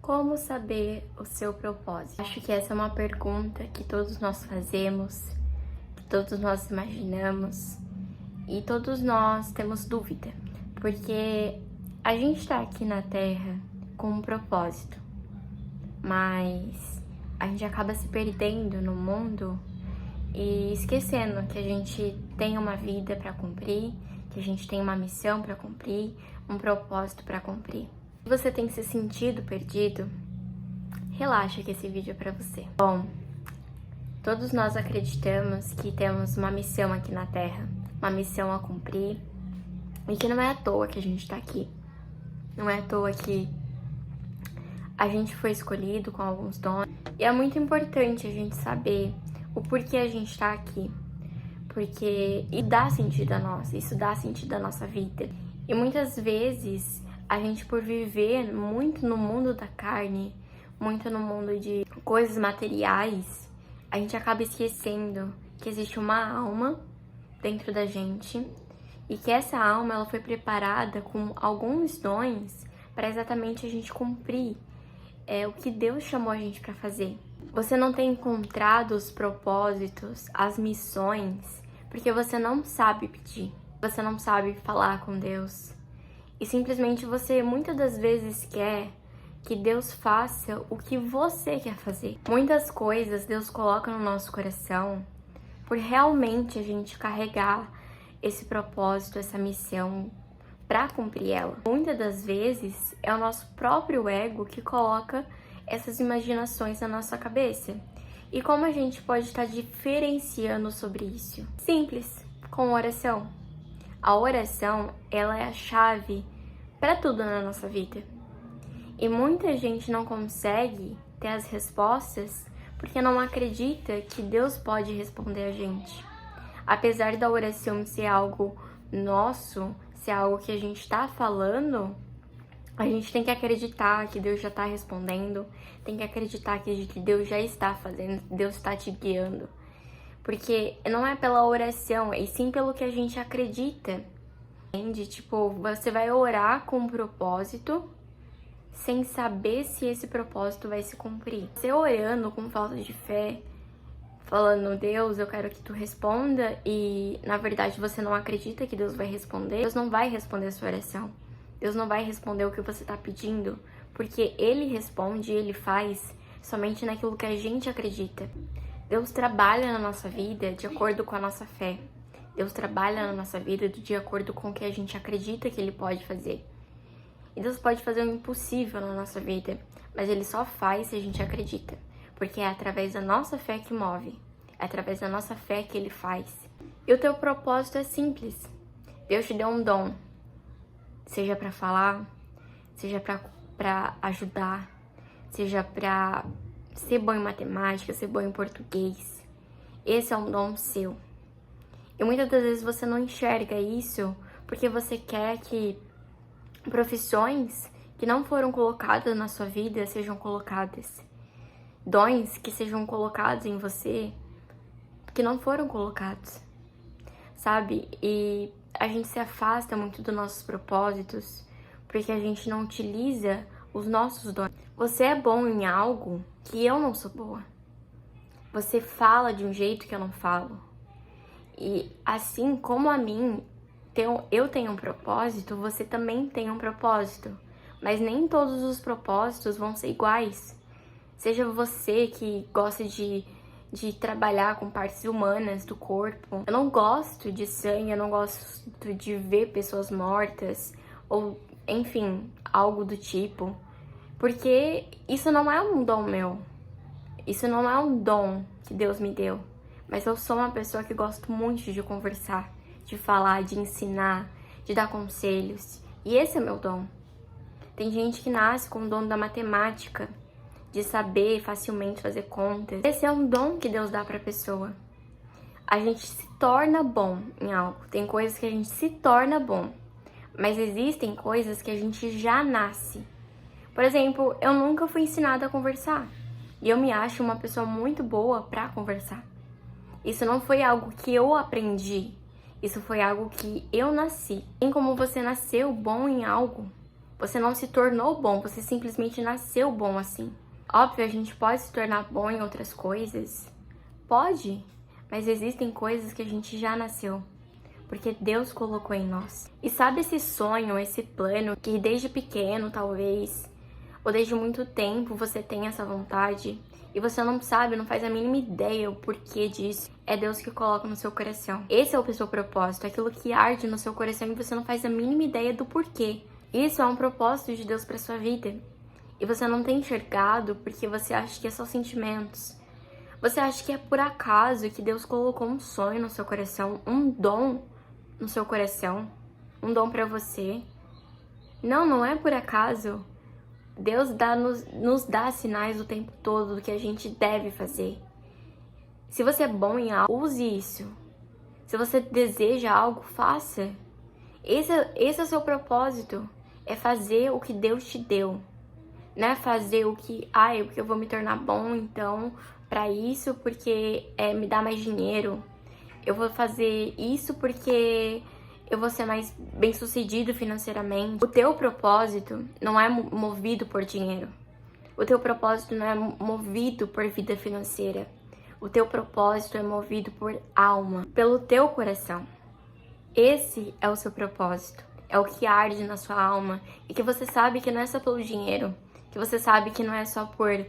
Como saber o seu propósito? Acho que essa é uma pergunta que todos nós fazemos, que todos nós imaginamos e todos nós temos dúvida, porque a gente está aqui na Terra com um propósito, mas a gente acaba se perdendo no mundo e esquecendo que a gente tem uma vida para cumprir, que a gente tem uma missão para cumprir, um propósito para cumprir. Se você tem se sentido perdido, relaxa que esse vídeo é para você. Bom, todos nós acreditamos que temos uma missão aqui na Terra, uma missão a cumprir, e que não é à toa que a gente tá aqui. Não é à toa que a gente foi escolhido com alguns dons. E é muito importante a gente saber o porquê a gente tá aqui. E dá sentido a nós, isso dá sentido à nossa vida. E muitas vezes a gente, por viver muito no mundo da carne, muito no mundo de coisas materiais, a gente acaba esquecendo que existe uma alma dentro da gente e que essa alma ela foi preparada com alguns dons para exatamente a gente cumprir o que Deus chamou a gente para fazer. Você não tem encontrado os propósitos, as missões, porque você não sabe pedir, você não sabe falar com Deus. E simplesmente você muitas das vezes quer que Deus faça o que você quer fazer. Muitas coisas Deus coloca no nosso coração por realmente a gente carregar esse propósito, essa missão para cumprir ela. Muitas das vezes é o nosso próprio ego que coloca essas imaginações na nossa cabeça. E como a gente pode estar diferenciando sobre isso? Simples, com oração. A oração, ela é a chave para tudo na nossa vida. E muita gente não consegue ter as respostas porque não acredita que Deus pode responder a gente. Apesar da oração ser algo nosso, ser algo que a gente está falando, a gente tem que acreditar que Deus já está respondendo, tem que acreditar que Deus já está fazendo, Deus está te guiando. Porque não é pela oração, e sim pelo que a gente acredita. Entende? Tipo, você vai orar com um propósito sem saber se esse propósito vai se cumprir. Você orando com falta de fé, falando, Deus, eu quero que tu responda, e na verdade você não acredita que Deus vai responder, Deus não vai responder a sua oração. Deus não vai responder o que você está pedindo, porque Ele responde e Ele faz somente naquilo que a gente acredita. Deus trabalha na nossa vida de acordo com a nossa fé. Deus trabalha na nossa vida de acordo com o que a gente acredita que Ele pode fazer. E Deus pode fazer o impossível na nossa vida, mas Ele só faz se a gente acredita. Porque é através da nossa fé que move. É através da nossa fé que Ele faz. E o teu propósito é simples. Deus te deu um dom. Seja para falar, seja para ajudar, seja para ser bom em matemática, ser bom em português. Esse é um dom seu. E muitas das vezes você não enxerga isso porque você quer que profissões que não foram colocadas na sua vida sejam colocadas. Dons que sejam colocados em você que não foram colocados. Sabe? E a gente se afasta muito dos nossos propósitos porque a gente não utiliza os nossos dons. Você é bom em algo que eu não sou boa. Você fala de um jeito que eu não falo. E assim como a mim, eu tenho um propósito, você também tem um propósito. Mas nem todos os propósitos vão ser iguais. Seja você que gosta de trabalhar com partes humanas do corpo. Eu não gosto de sangue, eu não gosto de ver pessoas mortas, ou enfim, algo do tipo. Porque isso não é um dom meu. Isso não é um dom que Deus me deu. Mas eu sou uma pessoa que gosto muito de conversar, de falar, de ensinar, de dar conselhos. E esse é meu dom. Tem gente que nasce com o dom da matemática, de saber facilmente fazer contas. Esse é um dom que Deus dá para a pessoa. A gente se torna bom em algo. Tem coisas que a gente se torna bom, mas existem coisas que a gente já nasce. Por exemplo, eu nunca fui ensinada a conversar. E eu me acho uma pessoa muito boa para conversar. Isso não foi algo que eu aprendi. Isso foi algo que eu nasci. Assim como você nasceu bom em algo, Você não se tornou bom, você simplesmente nasceu bom assim. Óbvio, a gente pode se tornar bom em outras coisas. Pode, mas existem coisas que a gente já nasceu, porque Deus colocou em nós. E sabe esse sonho, esse plano que desde pequeno, talvez, ou desde muito tempo você tem essa vontade e você não sabe, não faz a mínima ideia o porquê disso? É Deus que coloca no seu coração. Esse é o seu propósito, aquilo que arde no seu coração e você não faz a mínima ideia do porquê. Isso é um propósito de Deus para sua vida. E você não tem enxergado porque você acha que é só sentimentos. Você acha que é por acaso que Deus colocou um sonho no seu coração, um dom no seu coração, um dom para você. Não, não é por acaso. Deus nos dá sinais o tempo todo do que a gente deve fazer. Se você é bom em algo, use isso. Se você deseja algo, faça. Esse é o seu propósito. É fazer o que Deus te deu. Não é fazer o que, porque eu vou me tornar bom, então, para isso, porque me dá mais dinheiro. Eu vou fazer isso porque eu vou ser mais bem-sucedido financeiramente. O teu propósito não é movido por dinheiro. O teu propósito não é movido por vida financeira. O teu propósito é movido por alma, pelo teu coração. Esse é o seu propósito. É o que arde na sua alma e que você sabe que não é só pelo dinheiro, que você sabe que não é só por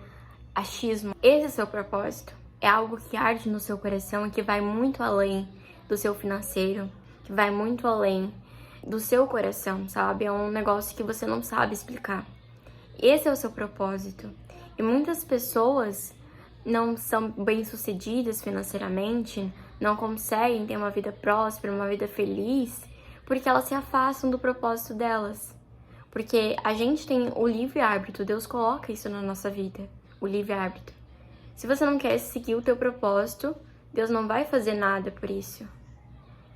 achismo. Esse é o seu propósito. É algo que arde no seu coração e que vai muito além do seu financeiro, que vai muito além do seu coração, sabe? É um negócio que você não sabe explicar. Esse é o seu propósito. E muitas pessoas não são bem-sucedidas financeiramente, não conseguem ter uma vida próspera, uma vida feliz, porque elas se afastam do propósito delas. Porque a gente tem o livre-árbitro, Deus coloca isso na nossa vida, o livre-árbitro. Se você não quer seguir o teu propósito, Deus não vai fazer nada por isso.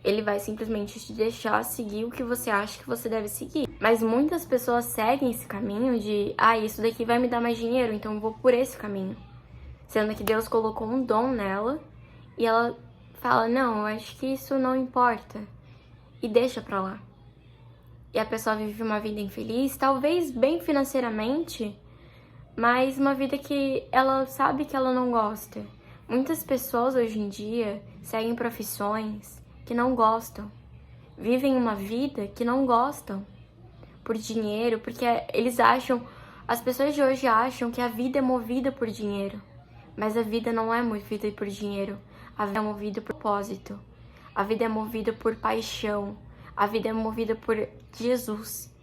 Ele vai simplesmente te deixar seguir o que você acha que você deve seguir. Mas muitas pessoas seguem esse caminho de, isso daqui vai me dar mais dinheiro, então eu vou por esse caminho. Sendo que Deus colocou um dom nela e ela fala, não, eu acho que isso não importa. E deixa pra lá. E a pessoa vive uma vida infeliz, talvez bem financeiramente, mas uma vida que ela sabe que ela não gosta. Muitas pessoas hoje em dia seguem profissões que não gostam. Vivem uma vida que não gostam. Por dinheiro, porque eles acham... As pessoas de hoje acham que a vida é movida por dinheiro. Mas a vida não é movida por dinheiro. A vida é movida por propósito. A vida é movida por paixão. A vida é movida por Jesus.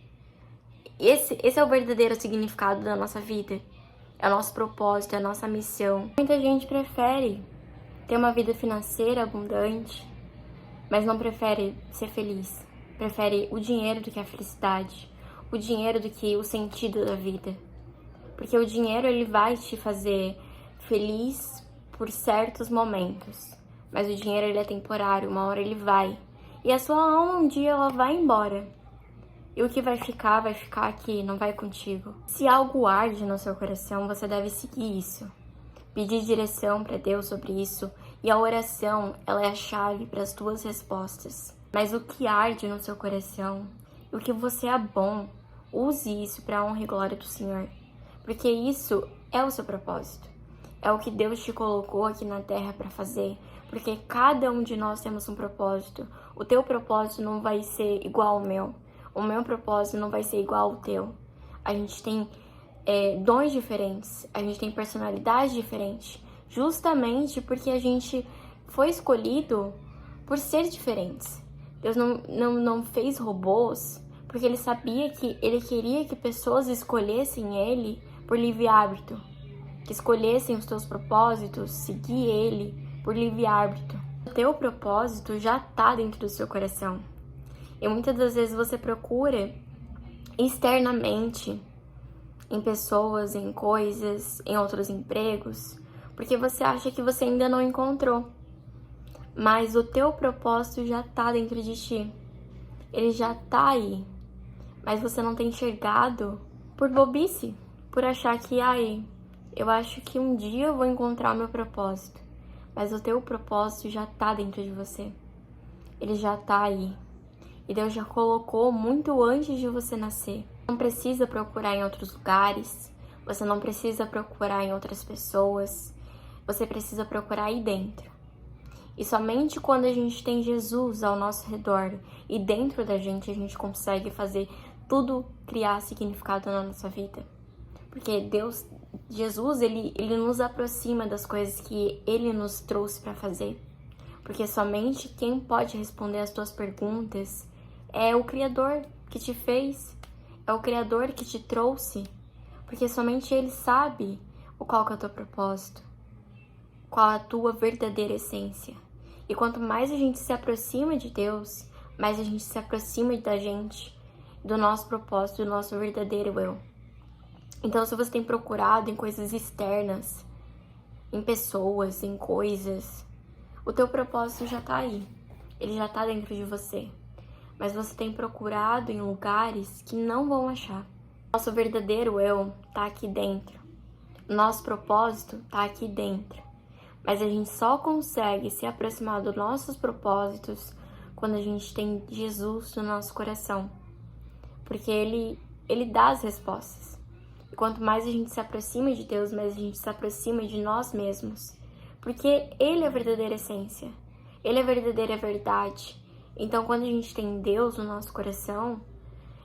Esse é o verdadeiro significado da nossa vida. É o nosso propósito, é a nossa missão. Muita gente prefere ter uma vida financeira abundante, mas não prefere ser feliz. Prefere o dinheiro do que a felicidade. O dinheiro do que o sentido da vida. Porque o dinheiro, ele vai te fazer feliz por certos momentos. Mas o dinheiro, ele é temporário, uma hora ele vai. E a sua alma, um dia, ela vai embora. E o que vai ficar aqui, não vai contigo. Se algo arde no seu coração, você deve seguir isso. Pedir direção para Deus sobre isso. E a oração, ela é a chave para as tuas respostas. Mas o que arde no seu coração, o que você é bom, use isso para a honra e glória do Senhor. Porque isso é o seu propósito. É o que Deus te colocou aqui na terra para fazer. Porque cada um de nós temos um propósito. O teu propósito não vai ser igual ao meu. O meu propósito não vai ser igual ao teu. A gente tem dons diferentes. A gente tem personalidades diferentes. Justamente porque a gente foi escolhido por ser diferentes. Deus não fez robôs porque Ele sabia que Ele queria que pessoas escolhessem Ele por livre-árbitro. Que escolhessem os teus propósitos, seguir Ele por livre-árbitro. O teu propósito já está dentro do seu coração. E muitas das vezes você procura externamente em pessoas, em coisas, em outros empregos, porque você acha que você ainda não encontrou. Mas o teu propósito já está dentro de ti. Ele já está aí. Mas você não tem enxergado por bobice, por achar que, eu acho que um dia eu vou encontrar o meu propósito. Mas o teu propósito já está dentro de você. Ele já está aí. E Deus já colocou muito antes de você nascer. Não precisa procurar em outros lugares, você não precisa procurar em outras pessoas, você precisa procurar aí dentro. E somente quando a gente tem Jesus ao nosso redor e dentro da gente, a gente consegue fazer tudo criar significado na nossa vida. Porque Jesus, ele nos aproxima das coisas que ele nos trouxe para fazer. Porque somente quem pode responder as tuas perguntas é o Criador que te fez, é o Criador que te trouxe. Porque somente ele sabe qual que é o teu propósito, qual é a tua verdadeira essência. E quanto mais a gente se aproxima de Deus, mais a gente se aproxima da gente, do nosso propósito, do nosso verdadeiro eu. Então, se você tem procurado em coisas externas, em pessoas, em coisas, o teu propósito já tá aí. Ele já tá dentro de você. Mas você tem procurado em lugares que não vão achar. Nosso verdadeiro eu tá aqui dentro. Nosso propósito tá aqui dentro. Mas a gente só consegue se aproximar dos nossos propósitos quando a gente tem Jesus no nosso coração. Porque ele dá as respostas. E quanto mais a gente se aproxima de Deus, mais a gente se aproxima de nós mesmos. Porque ele é a verdadeira essência. Ele é a verdadeira verdade. Então, quando a gente tem Deus no nosso coração,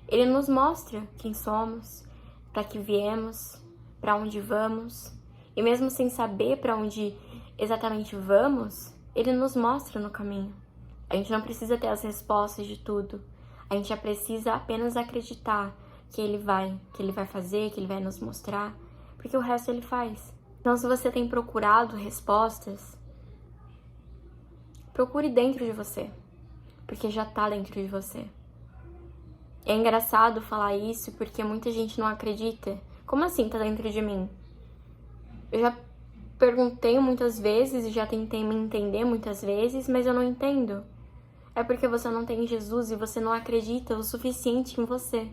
ele nos mostra quem somos, para que viemos, para onde vamos. E mesmo sem saber para onde exatamente vamos, ele nos mostra no caminho. A gente não precisa ter as respostas de tudo. A gente já precisa apenas acreditar que ele vai fazer, que ele vai nos mostrar, porque o resto ele faz. Então, se você tem procurado respostas, procure dentro de você, porque já tá dentro de você. É engraçado falar isso porque muita gente não acredita. Como assim tá dentro de mim? Eu já perguntei muitas vezes e já tentei me entender muitas vezes, mas eu não entendo. É porque você não tem Jesus e você não acredita o suficiente em você.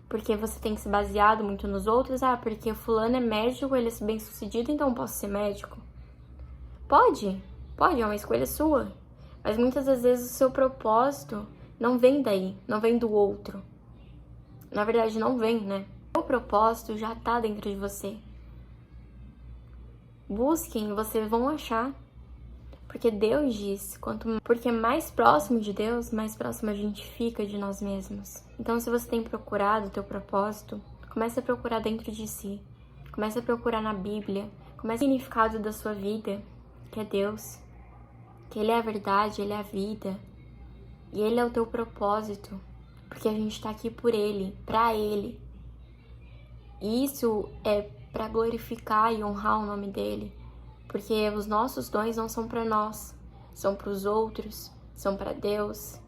Porque você tem se baseado muito nos outros. Ah, porque fulano é médico, ele é bem-sucedido, então eu posso ser médico. Pode, é uma escolha sua. Mas muitas das vezes o seu propósito não vem daí, não vem do outro. Na verdade, não vem, né? O propósito já tá dentro de você. Busquem, vocês vão achar. Porque Deus diz, porque mais próximo de Deus, mais próximo a gente fica de nós mesmos. Então, se você tem procurado o teu propósito, comece a procurar dentro de si. Comece a procurar na Bíblia. Comece o significado da sua vida, que é Deus. Que Ele é a verdade, Ele é a vida. E Ele é o teu propósito. Porque a gente tá aqui por Ele, pra Ele. E isso é para glorificar e honrar o nome dele, porque os nossos dons não são para nós, são para os outros, são para Deus,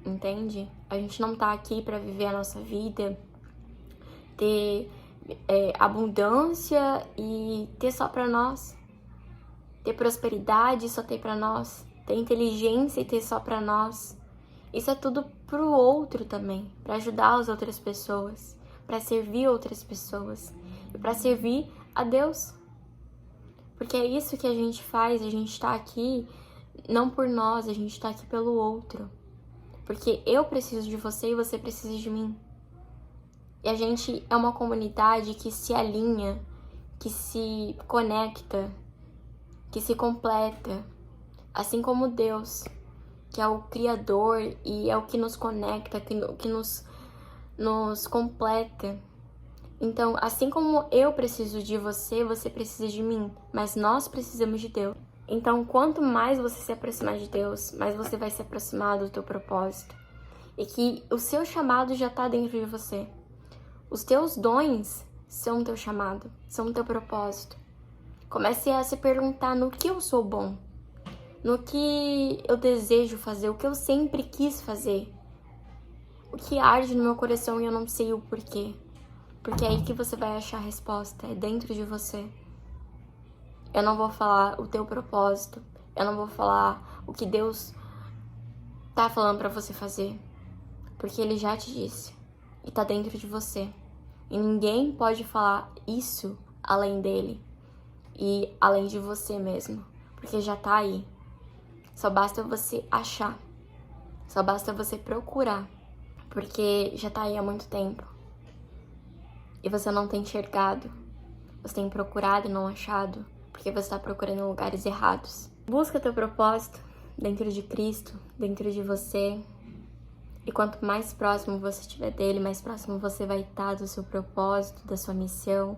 entende? A gente não tá aqui para viver a nossa vida, ter abundância e ter só para nós, ter prosperidade e só ter para nós, ter inteligência e ter só para nós. Isso é tudo pro outro também, para ajudar as outras pessoas, para servir outras pessoas e para servir a Deus. Porque é isso que a gente faz, a gente tá aqui não por nós, a gente tá aqui pelo outro. Porque eu preciso de você e você precisa de mim. E a gente é uma comunidade que se alinha, que se conecta, que se completa, assim como Deus, que é o Criador e é o que nos conecta, que nos completa. Então, assim como eu preciso de você, você precisa de mim, mas nós precisamos de Deus. Então, quanto mais você se aproximar de Deus, mais você vai se aproximar do teu propósito. E que o seu chamado já está dentro de você. Os teus dons são o teu chamado, são o teu propósito. Comece a se perguntar no que eu sou bom, no que eu desejo fazer, o que eu sempre quis fazer. O que arde no meu coração e eu não sei o porquê. Porque é aí que você vai achar a resposta, é dentro de você. Eu não vou falar o teu propósito, eu não vou falar o que Deus tá falando pra você fazer. Porque Ele já te disse, e tá dentro de você. E ninguém pode falar isso além dele, e além de você mesmo, porque já tá aí. Só basta você achar, só basta você procurar. porque já tá aí há muito tempo. E você não tem enxergado, você tem procurado e não achado, porque você tá procurando em lugares errados. Busca teu propósito dentro de Cristo, dentro de você. E quanto mais próximo você estiver dele, mais próximo você vai estar do seu propósito, da sua missão.